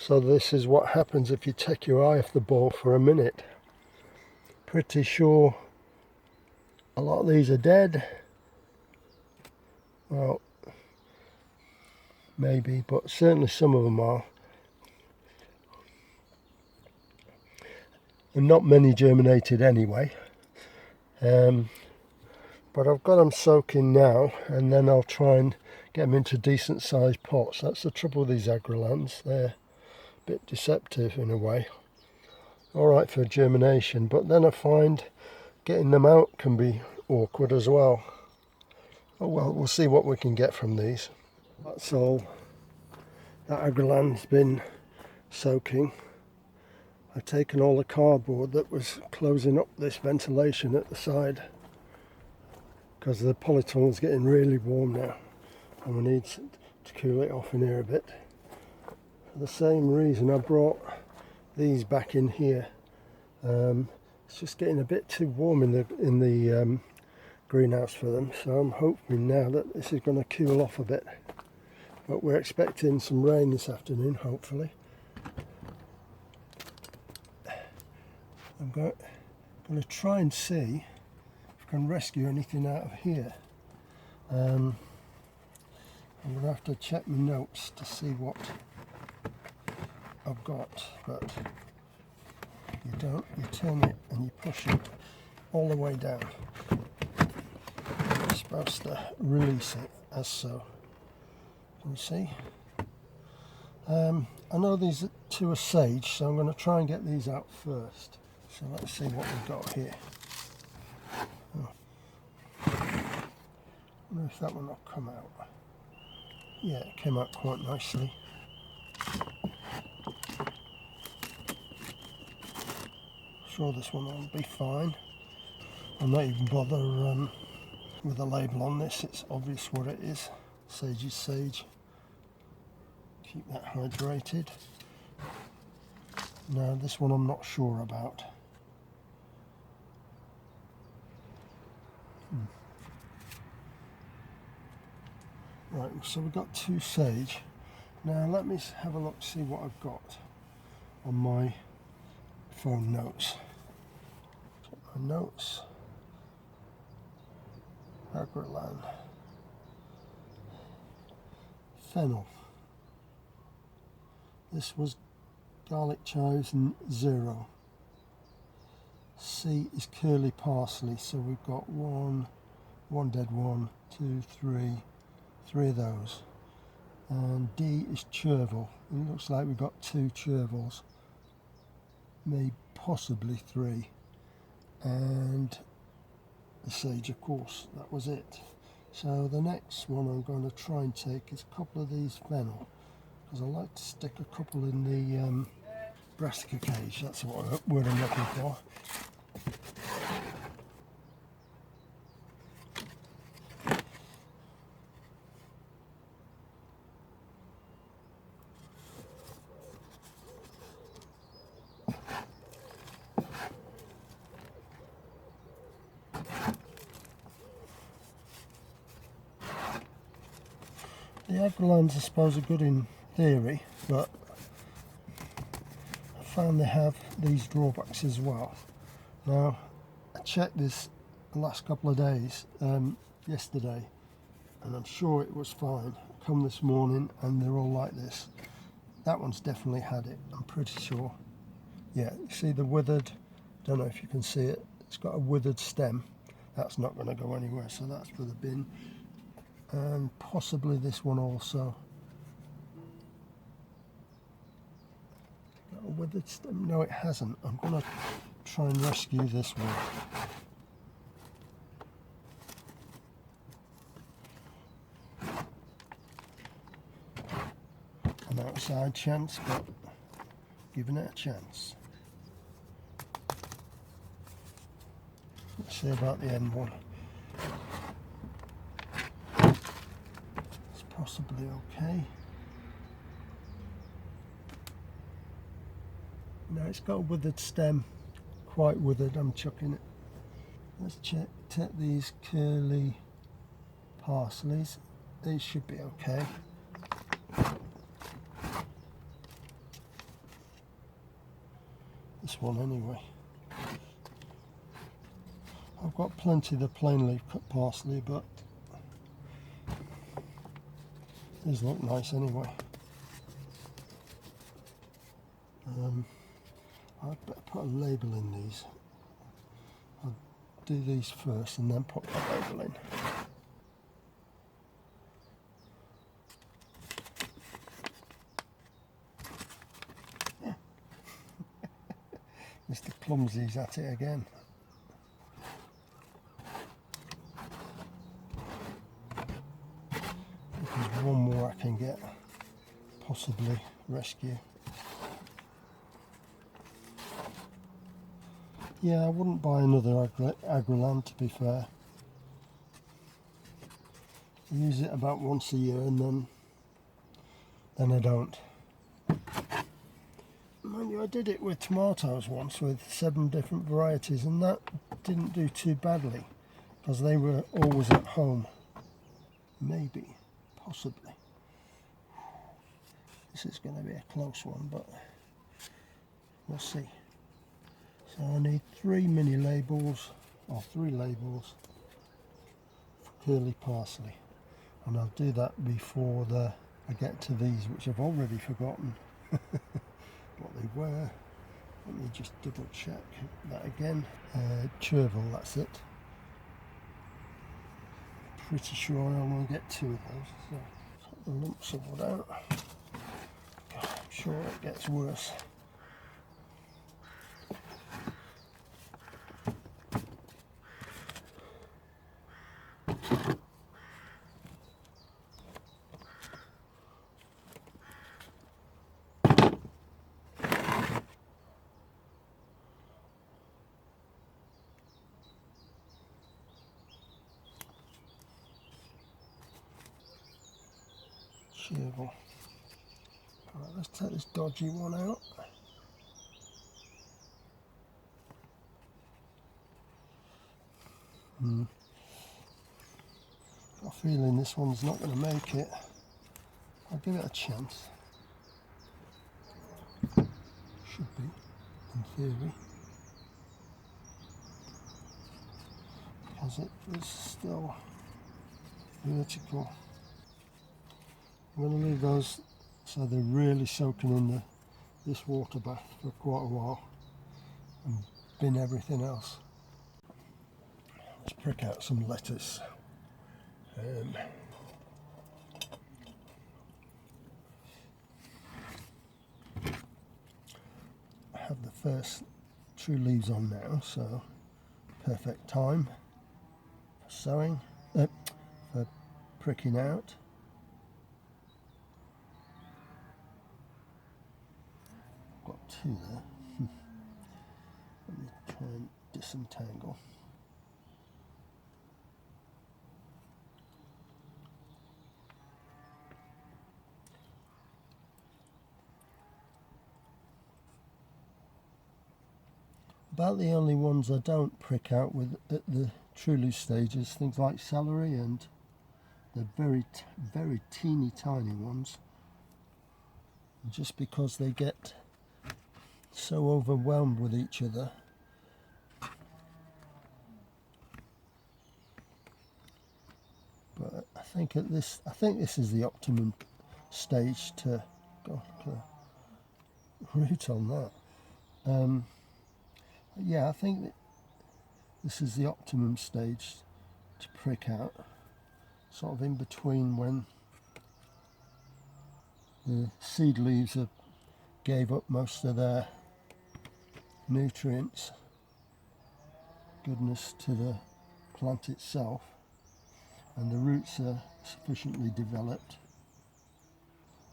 So this is what happens if you take your eye off the ball for a minute. Pretty sure a lot of these are dead. Well, maybe, but certainly some of them are. And not many germinated anyway. But I've got them soaking now, and then I'll try and get them into decent sized pots. That's the trouble with these Agralans. They're a bit deceptive in a way. Alright for germination, but then I find getting them out can be awkward as well. Oh well, we'll see what we can get from these. That's all that Agralan's been soaking. I've taken all the cardboard that was closing up this ventilation at the side, because the polytunnel's getting really warm now and we need to cool it off in here a bit. For the same reason I brought these back in here. It's just getting a bit too warm in the greenhouse for them, so I'm hoping now that this is going to cool off a bit. But we're expecting some rain this afternoon, hopefully. I'm going to try and see if I can rescue anything out of here. I'm going to have to check my notes to see what I've got, but you turn it and you push it all the way down. You're supposed to release it as so. Can you see? I know these two are sage, so I'm going to try and get these out first. So let's see what we've got here. I wonder if that one will come out. Yeah, it came out quite nicely. Sure, this one will be fine. I'll not even bother with a label on this. It's obvious what it is. Sage is sage. Keep that hydrated. Now this one I'm not sure about. Right, so we've got two sage. Now let me have a look, see what I've got on my phone notes. Check my notes. Agralan. Fennel. This was garlic chives and 0. C is curly parsley, so we've got one dead one, 2, 3 of those. And D is chervil. It looks like we've got 2 chervils, maybe possibly 3. And the sage, of course, that was it. So the next one I'm going to try and take is a couple of these fennel, because I like to stick a couple in the brassica cage. That's what word I'm looking for. The Agralans, I suppose, are good in theory, but I found they have these drawbacks as well. Now, I checked this the last couple of days, yesterday, and I'm sure it was fine. I come this morning and they're all like this. That one's definitely had it, I'm pretty sure. Yeah, you see the withered, don't know if you can see it, it's got a withered stem. That's not going to go anywhere, so that's for the bin. And possibly this one also. Got a withered stem? No, it hasn't. I'm going to try and rescue this one. An outside chance, but giving it a chance. Let's see about the end one. It's possibly okay. No, it's got a withered stem, quite withered. I'm chucking it. Let's check these curly parsleys. These should be okay. this one anyway. I've got plenty of the plain leaf cut parsley, but these look nice anyway. I'd better put a label in these. I'll do these first and then put the label in. Mr. Clumsy's at it again. There's one more I can get, possibly rescue. Yeah, I wouldn't buy another Agralan, to be fair. I use it about once a year and then I don't. Mind you, I did it with tomatoes once with 7 different varieties, and that didn't do too badly because they were always at home. Maybe, possibly. This is going to be a close one, but we'll see. So I need 3 mini labels, or 3 labels for curly parsley, and I'll do that before I get to these, which I've already forgotten what they were. Let me just double check that again. Chervil, that's it. Pretty sure I only get 2 of those. So put the lumps of wood out. I'm sure it gets worse. Chervil. Right, let's take this dodgy one out. Got a feeling this one's not going to make it. I'll give it a chance. Should be, in theory. Because it is still vertical. I'm going to leave those so they're really soaking in this water bath for quite a while and bin everything else. Let's prick out some lettuce. I have the first true leaves on now, so perfect time for sowing, for pricking out. Got 2 there. Let me try and disentangle. About the only ones I don't prick out with at the true leaf stages, things like celery and the very teeny tiny ones, just because they get so overwhelmed with each other. But I think this is the optimum stage to go root on that. Yeah, I think that this is the optimum stage to prick out, sort of in between when the seed leaves gave up most of their nutrients, goodness to the plant itself, and the roots are sufficiently developed.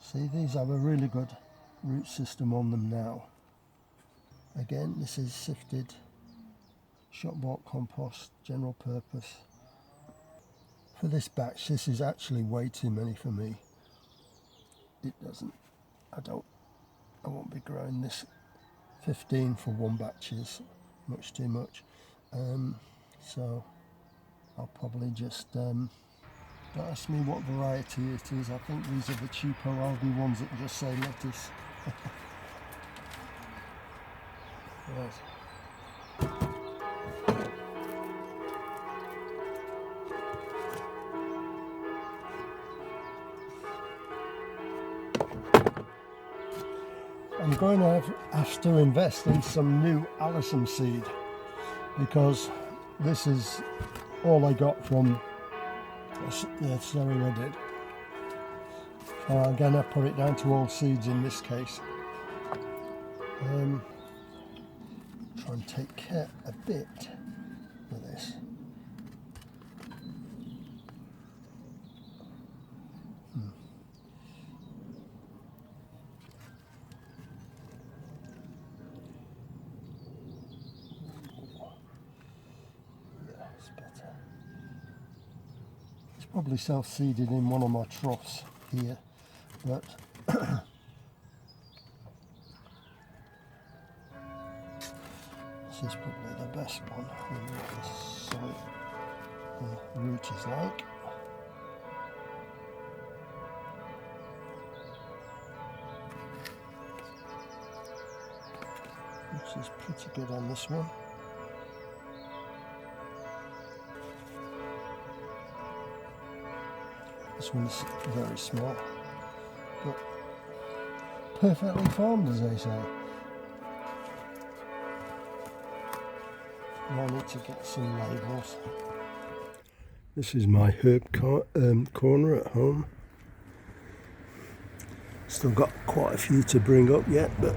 See, these have a really good root system on them now. Again, this is sifted shop-bought compost, general purpose. For this batch, this is actually way too many for me. I won't be growing this 15 for one batch is much too much. So I'll probably just, don't ask me what variety it is. I think these are the cheapo Aldi ones that just say lettuce. Right. I'm going to have to invest in some new Alyssum seed because this is all I got from the sowing I did. So I'm going to put it down to all seeds in this case. Try and take care a bit with this. It's better. It's probably self-seeded in one of my troughs here, but this is probably the best one. The soil, the root is like. This is pretty good on this one. This one's very small, but perfectly formed, as they say. I need to get some labels. This is my herb corner at home. Still got quite a few to bring up yet, but